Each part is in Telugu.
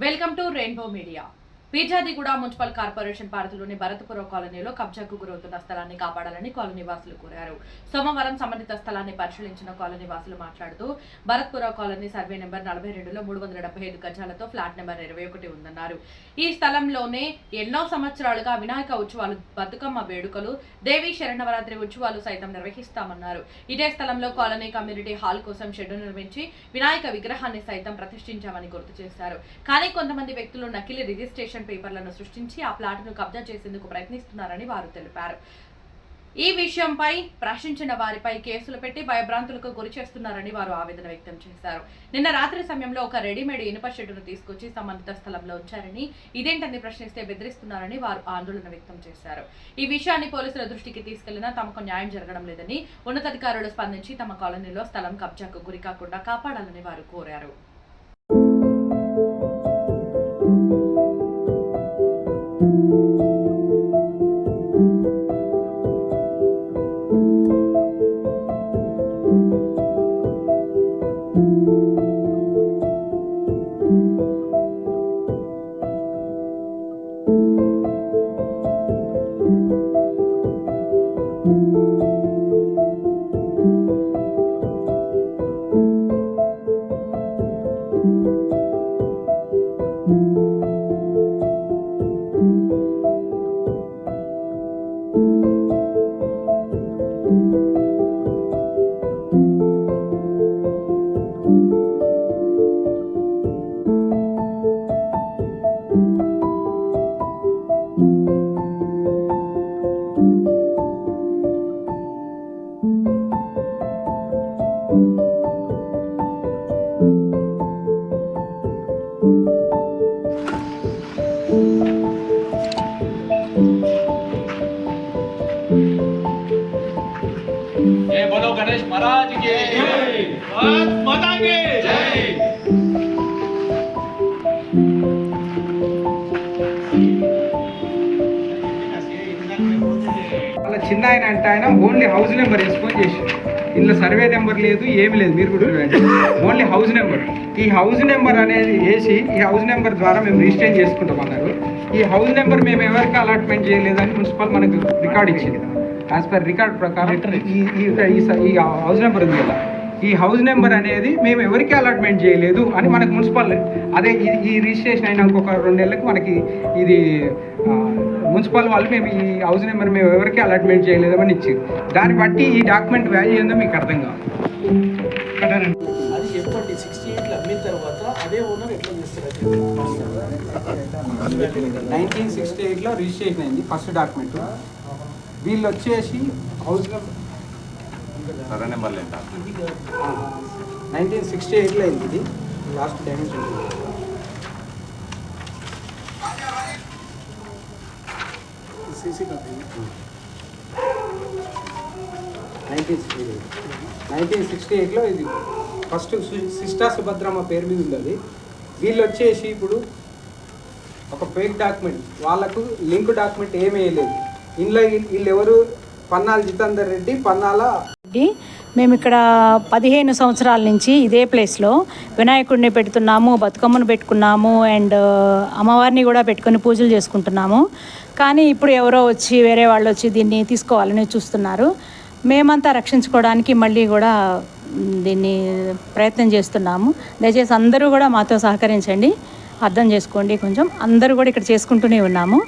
Welcome to rainbow media. Peerzadiguda municipal corporation పరిధిలోని భరతపురం కాలనీలో కబ్జాకు గురవుతున్న స్థలాన్ని కాపాడాలని కాలనీ వాసులు కోరారు. సోమవారం సంబంధిత స్థలాన్ని పరిశీలించిన కాలనీ వాసులు మాట్లాడుతూ భరత్పురం కాలనీ సర్వే నెంబర్ 42లో 375 గజాలతో ఫ్లాట్ నెంబర్ 21 ఉందన్నారు. ఈ స్థలంలోనే ఎన్నో సంవత్సరాలుగా వినాయక ఉత్సవాలు, బతుకమ్మ వేడుకలు, దేవీ శరణవరాత్రి ఉత్సవాలు సైతం నిర్వహిస్తామన్నారు. ఇదే స్థలంలో కాలనీ కమ్యూనిటీ హాల్ కోసం షెడ్ నిర్మించి వినాయక విగ్రహాన్ని సైతం ప్రతిష్ఠించామని గుర్తు చేశారు. కానీ కొంతమంది వ్యక్తులు నకిలీ రిజిస్ట్రేషన్ పేపర్లను సృష్టించి ఆ ప్లాట్ను కబ్జా చేసేందుకు ప్రయత్నిస్తున్నారని వారు తెలిపారు. ఈ విషయంపై ప్రశ్నించిన వారిపై కేసులు పెట్టి భయభ్రాంతులకు గురి చేస్తున్నారని వారు ఆవేదన వ్యక్తం చేశారు. నిన్న రాత్రి సమయంలో ఒక రెడీమేడ్ ఇనుప షెడ్డును తీసుకొచ్చి సంబంధిత స్థలంలో ఉంచారని, ఇదేంటని ప్రశ్నిస్తే బెదిరిస్తున్నారని వారు ఆందోళన వ్యక్తం చేశారు. ఈ విషయాన్ని పోలీసుల దృష్టికి తీసుకెళ్లినా తమకు న్యాయం జరగడం లేదని, ఉన్నతాధికారులు స్పందించి తమ కాలనీలో స్థలం కబ్జాకు గురి కాకుండా కాపాడాలని వారు కోరారు. जय बोलो गणेश महाराज की जय, भारत माता की जय। అలా చిన్న ఆయన ఓన్లీ హౌస్ నెంబర్ ఎక్స్పోజ్ చేసి ఇందులో సర్వే నెంబర్ లేదు, ఏమి లేదు. మీరు కూడా చూడండి, ఓన్లీ హౌస్ నెంబర్. ఈ హౌస్ నెంబర్ అనేది వేసి ఈ హౌస్ నెంబర్ ద్వారా మేము రిజిస్టర్ చేసుకుంటాం అన్నారు. ఈ హౌస్ నెంబర్ మేము ఎవరికి అలాట్మెంట్ చేయలేదని మున్సిపల్ మనకు రికార్డ్ ఇచ్చింది. యాజ్ పర్ రికార్డ్ ప్రకారం ఈ హౌస్ నెంబర్ ఉంది కదా, ఈ హౌస్ నెంబర్ అనేది మేము ఎవరికి అలాట్మెంట్ చేయలేదు అని మనకు మున్సిపల్ అదే ఈ రిజిస్ట్రేషన్ అయిన ఇంకొక 2 నెలలకు మనకి ఇది మున్సిపల్ వాళ్ళు మేము ఈ హౌస్ నెంబర్ మేము ఎవరికి అలాట్మెంట్ చేయలేదు అని ఇచ్చారు. దాన్ని బట్టి ఈ డాక్యుమెంట్ వాల్యూ ఏందో మీకు అర్థం కావాలి. అది చెప్పండి. 68లో అమ్మిన తర్వాత అదే ఓనర్ ఎట్లా చేస్తారు? 1968లో రిజిస్ట్రేషన్ అయింది ఫస్ట్ డాక్యుమెంట్. వీళ్ళు వచ్చేసి హౌస్ నెంబర్ 1968లో అయింది. ఇది లాస్ట్ డైమెన్షన్. సీసీ కంపెనీ 1968లో ఇది ఫస్ట్ సిస్టా సుభద్రమ్మ పేరు మీద ఉంది. అది వీళ్ళు వచ్చేసి ఇప్పుడు ఒక ఫేక్ డాక్యుమెంట్, వాళ్ళకు లింక్ డాక్యుమెంట్ ఏమీ వేయలేదు. ఇందులో వీళ్ళు ఎవరు పన్నాల జితేందర్ రెడ్డి, పన్నాల. మేము ఇక్కడ 15 సంవత్సరాల నుంచి ఇదే ప్లేస్లో వినాయకుడిని పెడుతున్నాము, బతుకమ్మను పెట్టుకున్నాము, అండ్ అమ్మవారిని కూడా పెట్టుకొని పూజలు చేసుకుంటున్నాము. కానీ ఇప్పుడు ఎవరో వచ్చి వేరే వాళ్ళు వచ్చి దీన్ని తీసుకోవాలని చూస్తున్నారు. మేమంతా రక్షించుకోవడానికి మళ్ళీ కూడా దీన్ని ప్రయత్నం చేస్తున్నాము. దయచేసి అందరూ కూడా మాతో సహకరించండి, అర్థం చేసుకోండి. కొంచెం అందరూ కూడా ఇక్కడ చేసుకుంటూనే ఉన్నాము.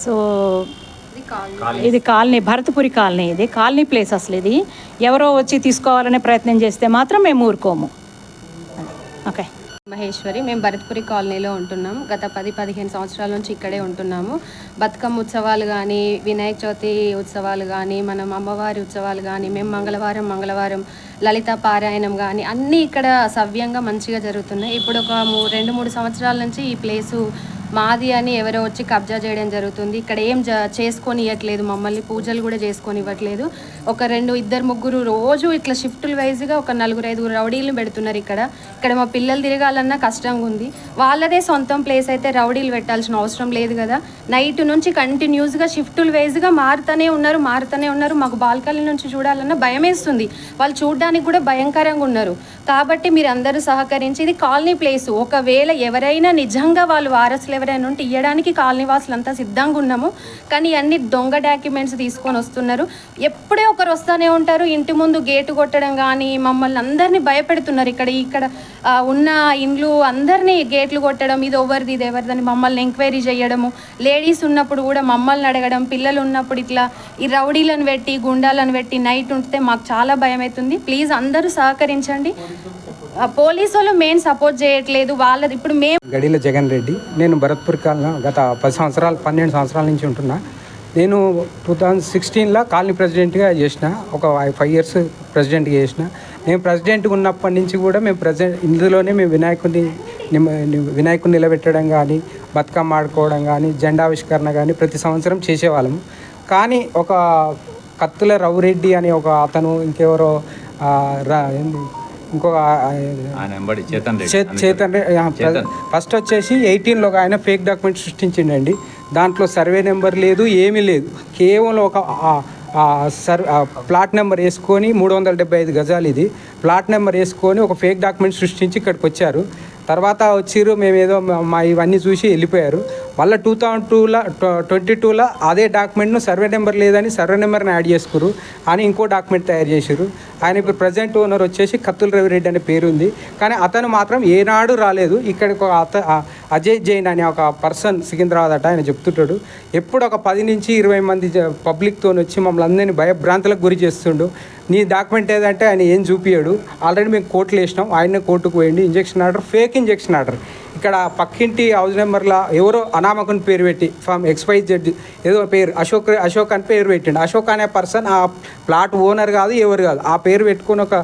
సో ఇది కాలనీ, భరతపురి కాలనీ. ఇది కాలనీ ప్లేస్. అసలు ఇది ఎవరో వచ్చి తీసుకోవాలనే ప్రయత్నం చేస్తే మాత్రం మేము ఊరుకోము. ఓకే. మహేశ్వరి. మేము భరత్పురి కాలనీలో ఉంటున్నాం. గత 10-15 సంవత్సరాల నుంచి ఇక్కడే ఉంటున్నాము. బతుకమ్మ ఉత్సవాలు కానీ, వినాయక చవితి ఉత్సవాలు కానీ, మనం అమ్మవారి ఉత్సవాలు కానీ, మేము మంగళవారం లలిత పారాయణం కానీ అన్నీ ఇక్కడ సవ్యంగా మంచిగా జరుగుతున్నాయి. ఇప్పుడు ఒక 2-3 సంవత్సరాల నుంచి ఈ ప్లేసు మాది అని ఎవరో వచ్చి కబ్జా చేయడం జరుగుతుంది. ఇక్కడ ఏం చేసుకొని ఇవ్వట్లేదు, మమ్మల్ని పూజలు కూడా చేసుకొని ఇవ్వట్లేదు. ఒక 2-3 రోజు ఇట్లా షిఫ్టులు వైజ్గా ఒక 4-5 రౌడీలను పెడుతున్నారు. ఇక్కడ మా పిల్లలు తిరగాలన్నా కష్టంగా ఉంది. వాళ్ళదే సొంతం ప్లేస్ అయితే రౌడీలు పెట్టాల్సిన అవసరం లేదు కదా. నైట్ నుంచి కంటిన్యూస్గా షిఫ్టులు వేస్గా మారుతూనే ఉన్నారు. మాకు బాల్కనీ నుంచి చూడాలన్నా భయం వేస్తుంది. వాళ్ళు చూడడానికి కూడా భయంకరంగా ఉన్నారు. కాబట్టి మీరు అందరూ సహకరించి, ఇది కాలనీ ప్లేసు. ఒకవేళ ఎవరైనా నిజంగా వాళ్ళు వారసులు ఎవరైనా ఉంటే ఇవ్వడానికి కాలనీ వాసులంతా సిద్ధంగా ఉన్నాము. కానీ అన్ని దొంగ డాక్యుమెంట్స్ తీసుకొని వస్తున్నారు. ఎప్పుడే ఒకరు వస్తూనే ఉంటారు. ఇంటి ముందు గేటు కొట్టడం కానీ, మమ్మల్ని అందరినీ భయపెడుతున్నారు. ఇక్కడ ఉన్న ఇండ్లు అందరినీ గేట్లు కొట్టడం, ఇది ఎవరిదని మమ్మల్ని ఎంక్వైరీ చేయడము. లేడీస్ ఉన్నప్పుడు కూడా మమ్మల్ని అడగడం, పిల్లలు ఉన్నప్పుడు ఇట్లా ఈ రౌడీలను పెట్టి గుండాలను పెట్టి నైట్ ఉంటే మాకు చాలా భయం అవుతుంది. ప్లీజ్ అందరూ సహకరించండి. పోలీసు వాళ్ళు మెయిన్ సపోర్ట్ చేయట్లేదు. వాళ్ళది ఇప్పుడు మేము గడిల జగన్ రెడ్డి, నేను భరత్పూర్ కాలనీ గత 12 సంవత్సరాల నుంచి ఉంటున్నా. నేను 2016లో కాలనీ ప్రెసిడెంట్గా చేసిన, ఒక 5 years ప్రెసిడెంట్గా చేసిన. నేను ప్రెసిడెంట్గా ఉన్నప్పటి నుంచి కూడా మేము ఇందులోనే మేము వినాయకుడిని నిలబెట్టడం కానీ, బతుకమ్మ ఆడుకోవడం కానీ, జెండావిష్కరణ కానీ ప్రతి సంవత్సరం చేసేవాళ్ళము. కానీ ఒక కత్తుల రవిరెడ్డి అని ఒక అతను, ఇంకెవరో ఇంకొక చేతన్ ఫస్ట్ వచ్చేసి 18లో ఆయన ఫేక్ డాక్యుమెంట్ సృష్టించిండండి. దాంట్లో సర్వే నెంబర్ లేదు, ఏమీ లేదు. కేవలం ఒక ప్లాట్ నెంబర్ వేసుకొని 375 గజాలు ఇది ప్లాట్ నెంబర్ వేసుకొని ఒక ఫేక్ డాక్యుమెంట్ సృష్టించి ఇక్కడికి వచ్చారు. తర్వాత వచ్చిర్రు, మేమేదో మా ఇవన్నీ చూసి వెళ్ళిపోయారు. మళ్ళీ 2022లో అదే డాక్యుమెంట్ను సర్వే నెంబర్ లేదని సర్వే నెంబర్ని యాడ్ చేసుకురు అని ఇంకో డాక్యుమెంట్ తయారు చేశారు. ఆయన ఇప్పుడు ప్రజెంట్ ఓనర్ వచ్చేసి కత్తుల రవిరెడ్డి అనే పేరు ఉంది. కానీ అతను మాత్రం ఏనాడు రాలేదు. ఇక్కడికి అజయ్ జైన్ అనే ఒక పర్సన్ సికింద్రాబాద్ అట, ఆయన చెప్తుంటాడు ఎప్పుడు ఒక 10 నుంచి 20 మంది పబ్లిక్తో వచ్చి మమ్మల్ని అందరినీ భయభ్రాంతులకు గురి చేస్తుండు. నీ డాక్యుమెంట్ ఏదంటే ఆయన ఏం చూపించాడు. ఆల్రెడీ మేము కోర్టులు వేసినాం, ఆయనే కోర్టుకు పోయింది. Injection order, fake injection order. ఇక్కడ పక్కింటి హౌస్ నెంబర్లో ఎవరో అనామకుని పేరు పెట్టి ఫ్రమ్ XYZ ఏదో పేరు అశోక్ అని పేరు పెట్టిండు. అశోక్ అనే పర్సన్ ఆ ప్లాట్ ఓనర్ కాదు, ఎవరు కాదు. ఆ పేరు పెట్టుకొని ఒక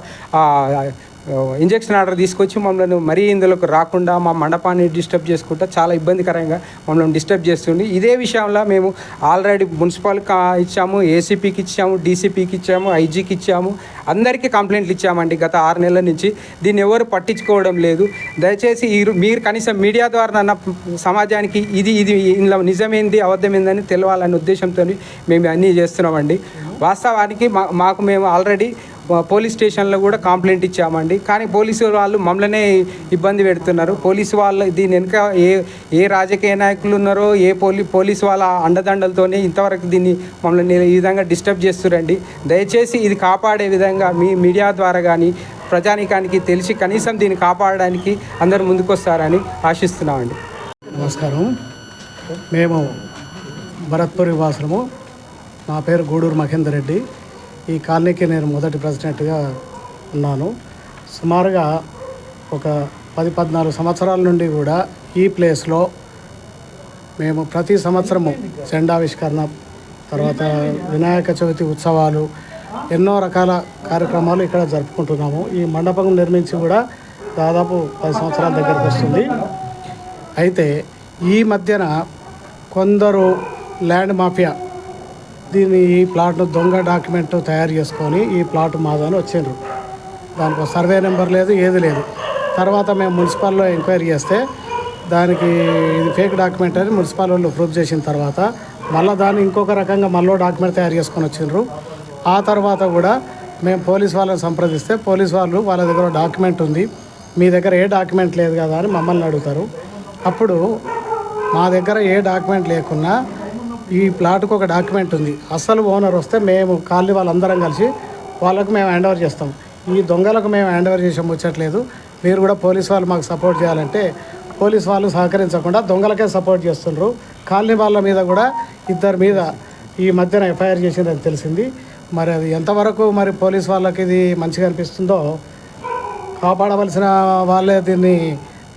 ఇంజక్షన్ ఆర్డర్ తీసుకొచ్చి మమ్మల్ని మరీ ఇందులోకి రాకుండా మా మండపాన్ని డిస్టర్బ్ చేసుకుంటా చాలా ఇబ్బందికరంగా మమ్మల్ని డిస్టర్బ్ చేస్తుంది. ఇదే విషయంలో మేము ఆల్రెడీ మున్సిపల్కి ఇచ్చాము, ఏసీపీకి ఇచ్చాము, డీసీపీకి ఇచ్చాము, ఐజీకి ఇచ్చాము, అందరికీ కంప్లైంట్లు ఇచ్చామండి గత 6 నెలల నుంచి. దీన్ని ఎవరు పట్టించుకోవడం లేదు. దయచేసి మీరు కనీసం మీడియా ద్వారా సమాజానికి ఇది ఇందులో నిజమేంది అబద్ధమైందని తెలవాలనే ఉద్దేశంతో మేము అన్నీ చేస్తున్నామండి. వాస్తవానికి మేము ఆల్రెడీ పోలీస్ స్టేషన్లో కూడా కంప్లైంట్ ఇచ్చామండి. కానీ పోలీసు వాళ్ళు మమ్మల్నే ఇబ్బంది పెడుతున్నారు. పోలీసు వాళ్ళు దీని వెనుక ఏ రాజకీయ నాయకులు ఉన్నారో, ఏ పోలీసు వాళ్ళ అండదండలతోనే ఇంతవరకు దీన్ని మమ్మల్ని ఈ విధంగా డిస్టర్బ్ చేస్తురండి. దయచేసి ఇది కాపాడే విధంగా మీ మీడియా ద్వారా కానీ ప్రజానీకానికి తెలిసి కనీసం దీన్ని కాపాడడానికి అందరూ ముందుకొస్తారని ఆశిస్తున్నామండి. నమస్కారం. మేము భరత్పూరి వాసులము. నా పేరు గూడూరు మహేందర్ రెడ్డి. ఈ కాలనీకి నేను మొదటి ప్రెసిడెంట్గా ఉన్నాను. సుమారుగా ఒక 10-14 సంవత్సరాల నుండి కూడా ఈ ప్లేస్లో మేము ప్రతి సంవత్సరము జెండావిష్కరణ, తర్వాత వినాయక చవితి ఉత్సవాలు, ఎన్నో రకాల కార్యక్రమాలు ఇక్కడ జరుపుకుంటున్నాము. ఈ మండపం నిర్మించి కూడా దాదాపు 10 సంవత్సరాల దగ్గరకు వస్తుంది. అయితే ఈ మధ్యన కొందరు ల్యాండ్ మాఫియా ఈ ప్లాట్ను దొంగ డాక్యుమెంట్ తయారు చేసుకొని ఈ ప్లాట్ మాదని వచ్చిండ్రు. దానికి సర్వే నెంబర్ లేదు, ఏది లేదు. తర్వాత మేము మున్సిపాల్లో ఎంక్వైరీ చేస్తే దానికి ఇది ఫేక్ డాక్యుమెంట్ అని మున్సిపల్ వాళ్ళు ప్రూఫ్ చేసిన తర్వాత మళ్ళీ దాన్ని ఇంకొక రకంగా మళ్ళీ డాక్యుమెంట్ తయారు చేసుకొని వచ్చిండ్రు. ఆ తర్వాత కూడా మేము పోలీస్ వాళ్ళని సంప్రదిస్తే పోలీస్ వాళ్ళు వాళ్ళ దగ్గర డాక్యుమెంట్ ఉంది, మీ దగ్గర ఏ డాక్యుమెంట్ లేదు కదా అని మమ్మల్ని అడుగుతారు. అప్పుడు మా దగ్గర ఏ డాక్యుమెంట్ లేకున్నా ఈ ప్లాట్కు ఒక డాక్యుమెంట్ ఉంది, అసలు ఓనర్ వస్తే మేము కాలనీ వాళ్ళందరం కలిసి వాళ్ళకు మేము హ్యాండ్ ఓవర్ చేస్తాం. ఈ దొంగలకు మేము హ్యాండ్ ఓవర్ చేసాం ముచ్చట్లేదు. మీరు కూడా పోలీస్ వాళ్ళు మాకు సపోర్ట్ చేయాలంటే పోలీస్ వాళ్ళు సహకరించకుండా దొంగలకే సపోర్ట్ చేస్తుండ్రు. కాలనీ వాళ్ళ మీద కూడా 2 మీద ఈ మధ్యన ఎఫ్ఐఆర్ చేసిందని తెలిసింది. మరి అది ఎంతవరకు మరి పోలీస్ వాళ్ళకి ఇది మంచిగా అనిపిస్తుందో, కాపాడవలసిన వాళ్ళే దీన్ని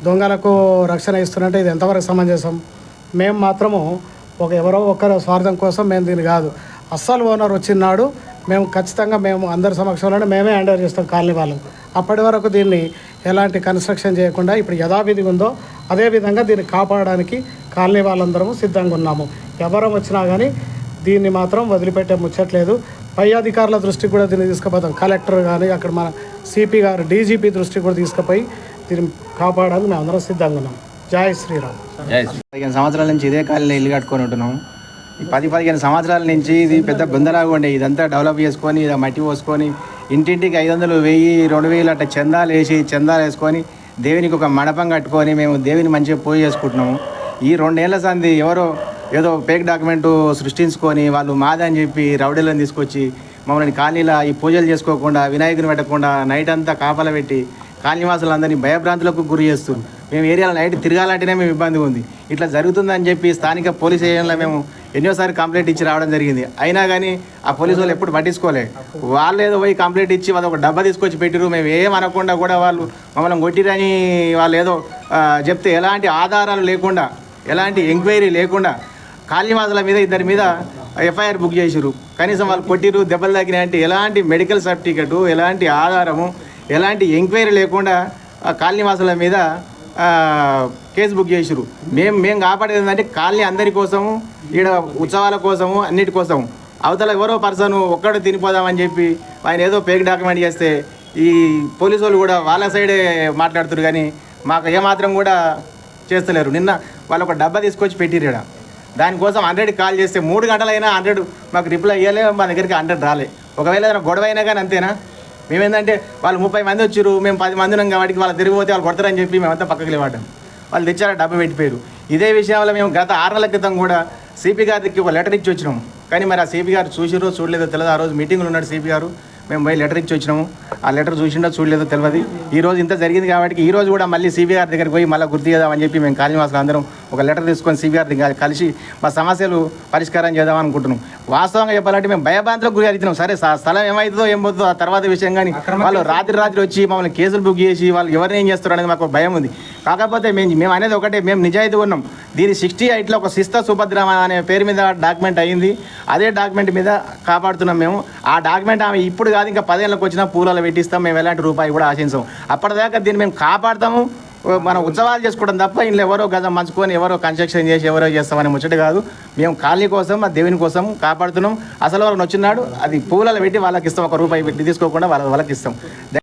దొంగలకు రక్షణ ఇస్తున్నట్టే ఇది ఎంతవరకు సమంజసం? మేము మాత్రము ఎవరో ఒకరు స్వార్థం కోసం మేము దీన్ని కాదు, అస్సలు ఓనర్ వచ్చినాడు మేము ఖచ్చితంగా మేము అందరి సమక్షంలోనే మేమే హ్యాండ్ ఓవర్ చేస్తాం కాలనీ వాళ్ళకు. అప్పటి వరకు దీన్ని ఎలాంటి కన్స్ట్రక్షన్ చేయకుండా ఇప్పుడు యథావిధి ఉందో అదే విధంగా దీన్ని కాపాడడానికి కాలనీ వాళ్ళందరము సిద్ధంగా ఉన్నాము. ఎవరం వచ్చినా కానీ దీన్ని మాత్రం వదిలిపెట్టే ముచ్చట్లేదు. పై అధికారుల దృష్టికి కూడా దీన్ని తీసుకుపోతాం. కలెక్టర్ కానీ అక్కడ మన సిపి గారు, డీజీపీ దృష్టికి కూడా తీసుకుపోయి దీన్ని కాపాడడానికి మేము అందరం సిద్ధంగా ఉన్నాం. జై శ్రీరామ్. 15 సంవత్సరాల నుంచి ఇదే కాలనీలో ఇల్లు కట్టుకొని ఉంటున్నాం. ఈ 10-15 సంవత్సరాల నుంచి ఇది పెద్ద బృందలాగా ఉండే, ఇదంతా డెవలప్ చేసుకొని ఇలా మట్టి పోసుకొని ఇంటింటికి 500, 1000, 2000 అట్లా చందాలు వేసుకొని దేవునికి ఒక మండపం కట్టుకొని మేము దేవుని మంచిగా పూజ చేసుకుంటున్నాము. ఈ 2 ఏళ్ల సంది ఎవరో ఏదో ఫేక్ డాక్యుమెంటు సృష్టించుకొని వాళ్ళు మాదని చెప్పి రౌడీలను తీసుకొచ్చి మమ్మల్ని కాలనీలో ఈ పూజలు చేసుకోకుండా వినాయకుని పెట్టకుండా నైట్ అంతా కాపలా పెట్టి కాలనీవాసులందరినీ భయభ్రాంతులకు గురి చేస్తారు. మేము ఏరియాలో నైట్ తిరగాలంటేనే మేము ఇబ్బంది ఉంది. ఇట్లా జరుగుతుందని చెప్పి స్థానిక పోలీస్ స్టేషన్లో మేము ఎన్నోసారి కంప్లైంట్ ఇచ్చి రావడం జరిగింది. అయినా కానీ ఆ పోలీసు వాళ్ళు ఎప్పుడు పట్టించుకోలే. వాళ్ళు ఏదో పోయి కంప్లైంట్ ఇచ్చి వాళ్ళు ఒక డబ్బా తీసుకొచ్చి పెట్టిరు. మేము ఏం అనకుండా కూడా వాళ్ళు మమ్మల్ని కొట్టిరని వాళ్ళు ఏదో చెప్తే ఎలాంటి ఆధారాలు లేకుండా ఎలాంటి ఎంక్వైరీ లేకుండా కాలనీవాసుల మీద 2 మీద ఎఫ్ఐఆర్ బుక్ చేసిరు. కనీసం వాళ్ళు కొట్టిరు, దెబ్బలు తగ్గినాయి అంటే ఎలాంటి మెడికల్ సర్టిఫికెట్, ఎలాంటి ఆధారము, ఎలాంటి ఎంక్వైరీ లేకుండా కాలనీవాసుల మీద కేసు బుక్ చేసిరు. మేము కాపాడేది ఏంటంటే కాలనీ అందరి కోసము, ఈడ ఉత్సవాల కోసము, అన్నిటి కోసము. అవతల ఎవరో పర్సన్ ఒక్కడు తినిపోదామని చెప్పి ఆయన ఏదో ఫేక్ డాక్యుమెంట్ చేస్తే ఈ పోలీసు వాళ్ళు కూడా వాళ్ళ సైడే మాట్లాడుతున్నారు కానీ మాకు ఏమాత్రం కూడా చేస్తలేరు. నిన్న వాళ్ళు ఒక డబ్బా తీసుకొచ్చి పెట్టిరు. దానికోసం 100 కాల్ చేస్తే 3 గంటలైనా 100 మాకు రిప్లై ఇవ్వలే, మా దగ్గరికి 100 రాలే. ఒకవేళ ఏదైనా గొడవ అయినా కానీ అంతేనా? మేమేంటంటే వాళ్ళు 30 మంది వచ్చారు, మేము 10 మంది ఉన్నాం కాబట్టి వాళ్ళు తిరిగిపోతే వాళ్ళు కొడతారని చెప్పి మేమంతా పక్కకి లేవాడాం. వాళ్ళు తెచ్చారా డబ్బా పెట్టిపోయారు. ఇదే విషయంలో మేము గత 6 నెలల క్రితం కూడా సిపి గారికి ఒక లెటర్ ఇచ్చి వచ్చినాము. కానీ మరి ఆ సిపి గారు చూసిరో చూడలేదో తెలియదు. ఆ రోజు మీటింగ్లో ఉన్నాడు సిపి గారు, మేము పోయి లెటర్ ఇచ్చి వచ్చినాము. ఆ లెటర్ చూసిండో చూడలేదో తెలియదు. ఈ రోజు ఇంత జరిగింది కాబట్టి ఈ రోజు కూడా మళ్ళీ సిపి గారి దగ్గరికి పోయి మళ్ళీ గుర్తు చేద్దామని చెప్పి మేము కాలనీవాసులు అందరం ఒక లెటర్ తీసుకొని సిపి గారి దగ్గర కలిసి మా సమస్యలు పరిష్కారం చేద్దామని అనుకుంటున్నాం. వాస్తవంగా చెప్పాలంటే మేము భయభ్రాంతులకు గురి అవుతున్నాం. సరే స్థలం ఏమవుతుందో ఏం పోతుందో ఆ తర్వాత విషయం, కానీ వాళ్ళు రాత్రి వచ్చి మమ్మల్ని కేసులు బుక్ చేసి వాళ్ళు ఎవరిని ఏం చేస్తారు అనేది మాకు భయం ఉంది. కాకపోతే మేము అనేది ఒకటే, మేము నిజాయితీ ఉన్నాం. దీని 68లో ఒక శిస్త సుభద్రమ అనే పేరు మీద డాక్యుమెంట్ అయ్యింది. అదే డాక్యుమెంట్ మీద కాపాడుతున్నాం మేము. ఆ డాక్యుమెంట్ ఆమె ఇప్పుడు కాదు ఇంకా 10 ఏళ్ళకి వచ్చినా పూలలో పెట్టిస్తాం. మేము ఎలాంటి రూపాయి కూడా ఆశించాం. అప్పటిదాకా దీన్ని మేము కాపాడుతాము. మనం ఉత్సవాలు చేసుకోవడం తప్ప ఇంట్లో ఎవరో గజం మంచుకొని ఎవరో కన్స్ట్రక్షన్ చేసి ఎవరో చేస్తామని ముచ్చట కాదు. మేము కాలనీ కోసం ఆ దేవుని కోసం కాపాడుతున్నాం. అసలు వాళ్ళని వచ్చినాడు అది పూలలో పెట్టి వాళ్ళకి ఇస్తాం. 1 రూపాయి పెట్టి తీసుకోకుండా వాళ్ళకి ఇస్తాం.